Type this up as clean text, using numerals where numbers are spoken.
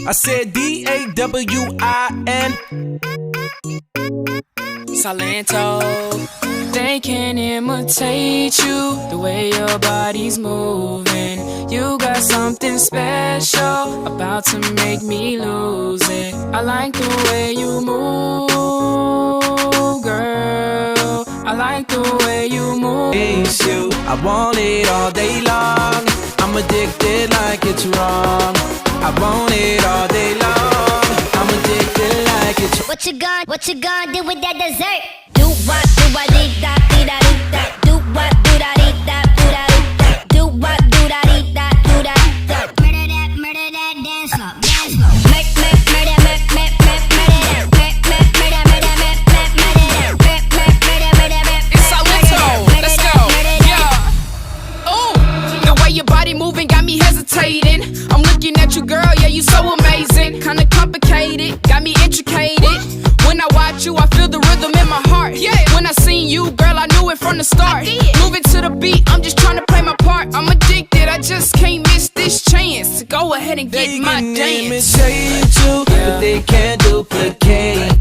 I said D-A-W-I-N. Salento. They can imitate you, the way your body's moving. You got something special about to make me lose it. I like the way you move, girl. I like the way you move. It's you, I want it all day long. I'm addicted like it's wrong. I want it all day long. I'm addicted like it's wrong. What you gonna do with that dessert? Do what, do da dee da dee da. Do what, do da dee da da. Do what, do da dee da da. Murder that, dance floor, dance floor. Murder that, It's Salento. Let's go. Yeah. Ooh, the way your body moving got me hesitating. I'm looking at you, girl. Yeah, you so amazing. Kinda complicated, got me intricated. When I watch you, I feel the rhythm in my heart. Yeah. When I seen you, girl, I knew it from the start. Moving to the beat, I'm just trying to play my part. I'm addicted, I just can't miss this chance. Go ahead and get my They can dance. imitate you, but they can't duplicate